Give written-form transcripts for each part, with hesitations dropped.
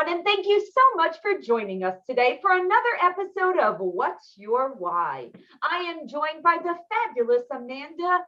everyone, and thank you so much for joining us today for another episode of What's Your Why? I am joined by the fabulous Amanda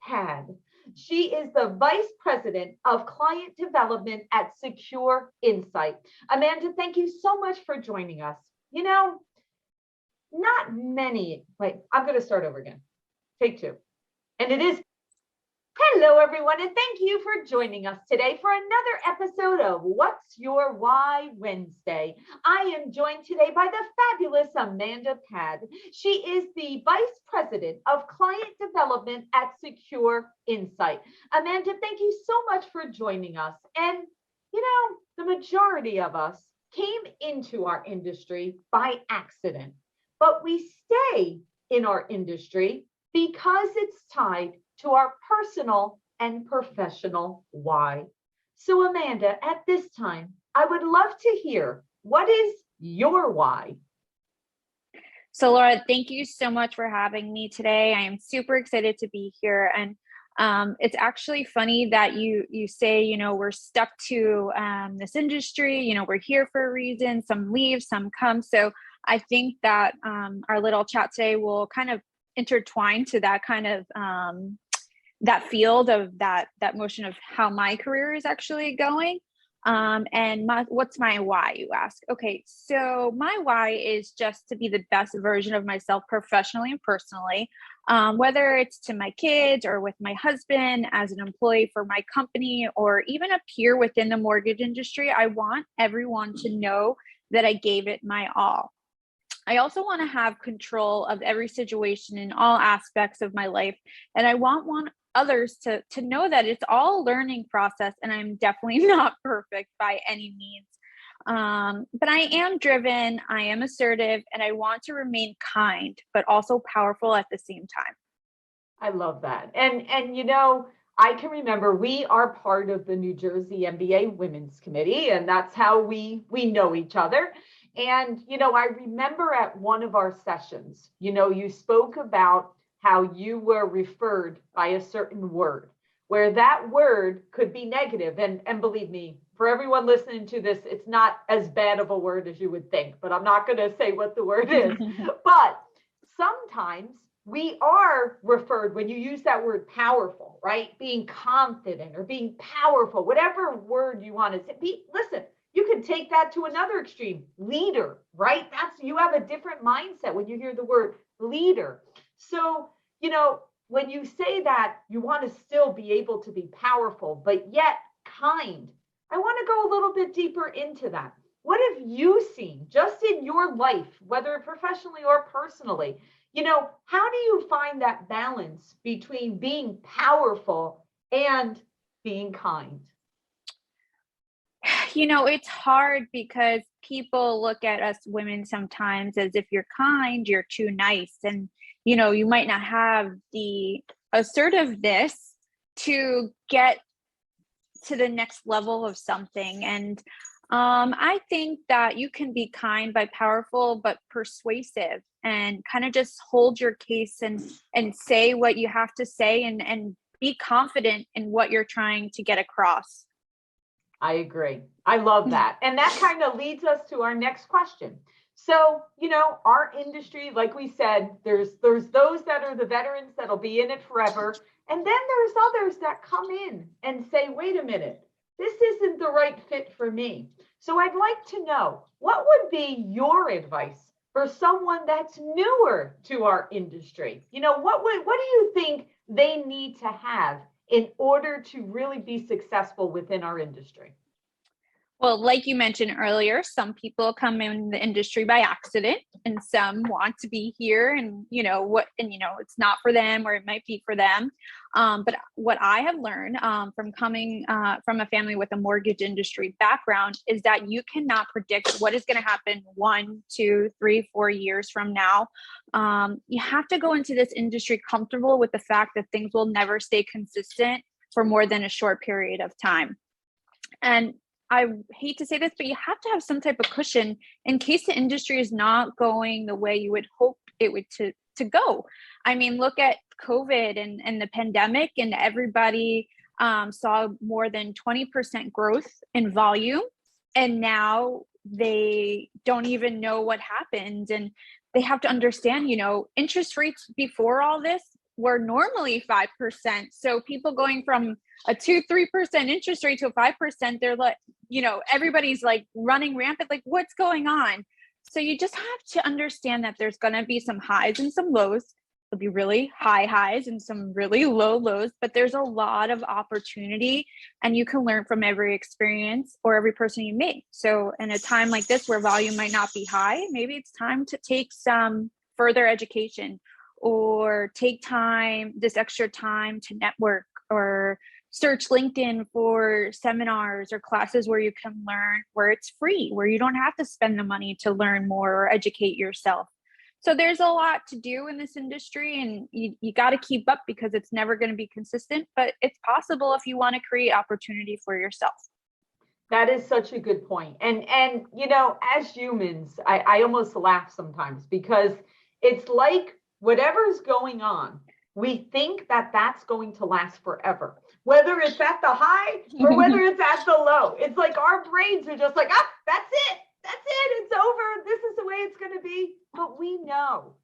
Pad. She is the Vice President of Client Development at Secure Insight. Amanda, thank you so much for joining us. You know, not many, wait, I'm going to start over again. Take two. And it is hello, everyone, and thank you for joining us today for another episode of What's Your Why Wednesday. I am joined today by the fabulous Amanda Pad. She is the Vice President of Client Development at Secure Insight. Amanda, thank you so much for joining us. And, you know, the majority of us came into our industry by accident, but we stay in our industry because it's tied to our personal and professional why. So Amanda, at this time, I would love to hear, what is your why? So Laura, thank you so much for having me today. I am super excited to be here. And it's actually funny that you say, you know, we're stuck to this industry, you know, we're here for a reason, some leave, some come. So I think that our little chat today will kind of intertwine to that kind of that field of that motion of how my career is actually going. And what's my why, you ask? Okay, so my why is just to be the best version of myself professionally and personally, whether it's to my kids or with my husband, as an employee for my company, or even a peer within the mortgage industry. I want everyone to know that I gave it my all. I also want to have control of every situation in all aspects of my life. And I want others to know that it's all a learning process, and I'm definitely not perfect by any means. But I am driven, I am assertive, and I want to remain kind, but also powerful at the same time. I love that. And you know, I can remember we are part of the New Jersey MBA Women's Committee, and that's how we know each other. And, you know, I remember at one of our sessions, you know, you spoke about how you were referred by a certain word, where that word could be negative. And believe me, for everyone listening to this, it's not as bad of a word as you would think, but I'm not going to say what the word is. But sometimes we are referred, when you use that word powerful, right? Being confident or being powerful, whatever word you want to say. Listen, you can take that to another extreme, leader, right? You have a different mindset when you hear the word leader. So, you know, when you say that, you want to still be able to be powerful, but yet kind. I want to go a little bit deeper into that. What have you seen just in your life, whether professionally or personally? You know, how do you find that balance between being powerful and being kind? You know, it's hard because people look at us women sometimes as if you're kind, you're too nice. And, you know, you might not have the assertiveness to get to the next level of something. And I think that you can be kind but powerful, but persuasive, and kind of just hold your case and say what you have to say, and be confident in what you're trying to get across. I agree. I love that. And that kind of leads us to our next question. So, you know, our industry, like we said, there's those that are the veterans that'll be in it forever. And then there's others that come in and say, wait a minute, this isn't the right fit for me. So I'd like to know, what would be your advice for someone that's newer to our industry? You know, what do you think they need to have in order to really be successful within our industry? Well, like you mentioned earlier, some people come in the industry by accident, and some want to be here, and it's not for them, or it might be for them. But what I have learned from coming from a family with a mortgage industry background is that you cannot predict what is going to happen 1, 2, 3, 4 years from now. You have to go into this industry comfortable with the fact that things will never stay consistent for more than a short period of time. And I hate to say this, but you have to have some type of cushion in case the industry is not going the way you would hope it would to go. I mean, look at COVID and the pandemic, and everybody saw more than 20% growth in volume. and now they don't even know what happened, and they have to understand, interest rates before all this were normally 5%. So people going from a 2-3% interest rate to a 5%, they're like, everybody's like running rampant, like what's going on? So you just have to understand that there's going to be some highs and some lows. There'll be really high highs and some really low lows, but there's a lot of opportunity, and you can learn from every experience or every person you meet. So in a time like this where volume might not be high, maybe it's time to take some further education, or take this extra time to network, or search LinkedIn for seminars or classes where you can learn, where it's free, where you don't have to spend the money to learn more or educate yourself. So there's a lot to do in this industry, and you got to keep up, because it's never going to be consistent, but it's possible if you want to create opportunity for yourself. That is such a good point. And as humans, I almost laugh sometimes, because it's like whatever's going on, we think that that's going to last forever, whether it's at the high or whether it's at the low. It's like our brains are just like, that's it. That's it. It's over. This is the way it's going to be. But we know,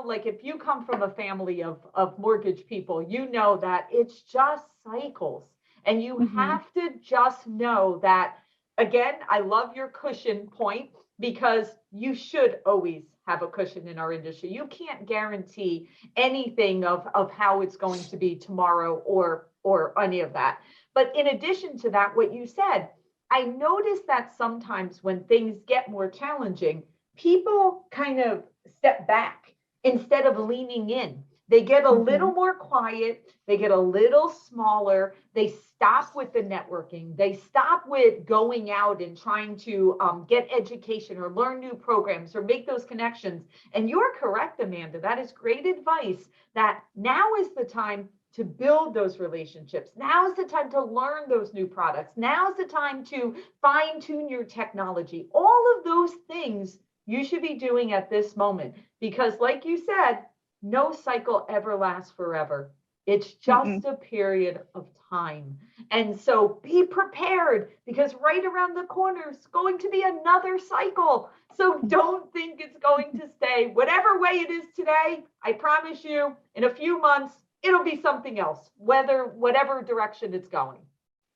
like if you come from a family of mortgage people, you know that it's just cycles. And you have to just know that, again, I love your cushion point, because you should always have a cushion in our industry. You can't guarantee anything of how it's going to be tomorrow or any of that. But in addition to that, what you said, I noticed that sometimes when things get more challenging, people kind of step back instead of leaning in. They get a little more quiet. They get a little smaller. They stop with the networking. They stop with going out and trying to get education or learn new programs or make those connections. And you're correct, Amanda. That is great advice, that now is the time to build those relationships. Now is the time to learn those new products. Now is the time to fine tune your technology. All of those things you should be doing at this moment, because like you said, no cycle ever lasts forever. It's just a period of time. And so be prepared, because right around the corner is going to be another cycle. So don't think it's going to stay whatever way it is today. I promise you, in a few months, it'll be something else, whatever direction it's going.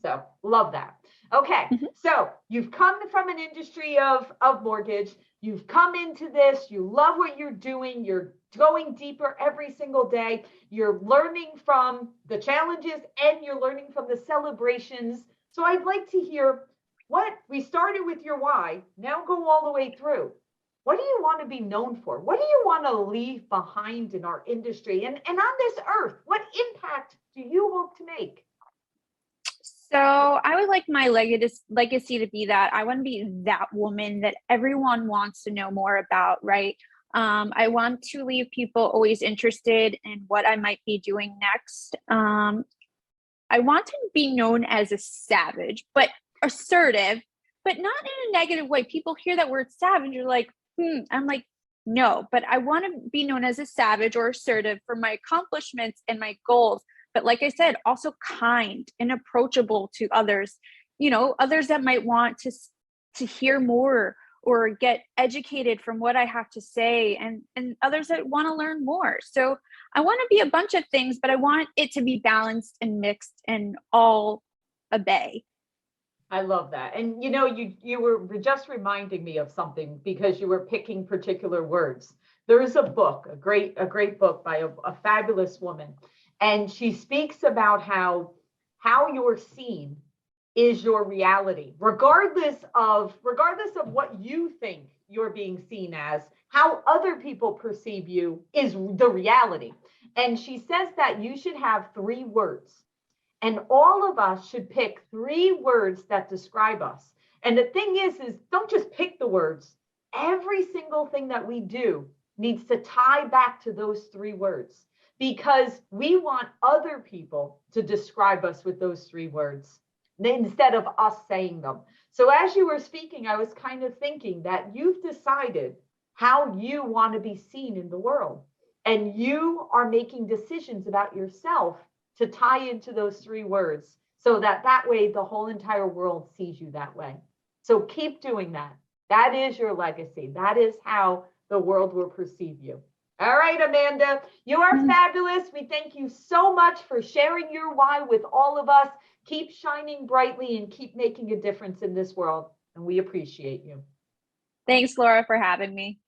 So love that. Okay. So you've come from an industry of mortgage. You've come into this. You love what you're doing. You're going deeper every single day. You're learning from the challenges, and you're learning from the celebrations. So I'd like to hear what we started with, your why. Now go all the way through. What do you want to be known for? What do you want to leave behind in our industry and on this earth? What impact do you hope to make? So I would like my legacy to be that I want to be that woman that everyone wants to know more about, right? I want to leave people always interested in what I might be doing next. I want to be known as a savage, but assertive, but not in a negative way. People hear that word savage, you're like, I'm like, no, but I want to be known as a savage or assertive for my accomplishments and my goals. But like I said, also kind and approachable to others, others that might want to hear more or get educated from what I have to say, and others that want to learn more. So I want to be a bunch of things, but I want it to be balanced and mixed and all a bay. I love that. And you were just reminding me of something, because you were picking particular words. There is a book, a great book by a fabulous woman. And she speaks about how you're seen is your reality, regardless of what you think you're being seen as. How other people perceive you is the reality. And she says that you should have 3 words. And all of us should pick 3 words that describe us. And the thing is don't just pick the words. Every single thing that we do needs to tie back to those 3 words, because we want other people to describe us with those 3 words instead of us saying them. So as you were speaking, I was kind of thinking that you've decided how you want to be seen in the world, and you are making decisions about yourself to tie into those 3 words, so that way the whole entire world sees you that way. So keep doing that. That is your legacy. That is how the world will perceive you. All right, Amanda, you are fabulous. We thank you so much for sharing your why with all of us. Keep shining brightly and keep making a difference in this world. And we appreciate you. Thanks, Laura, for having me.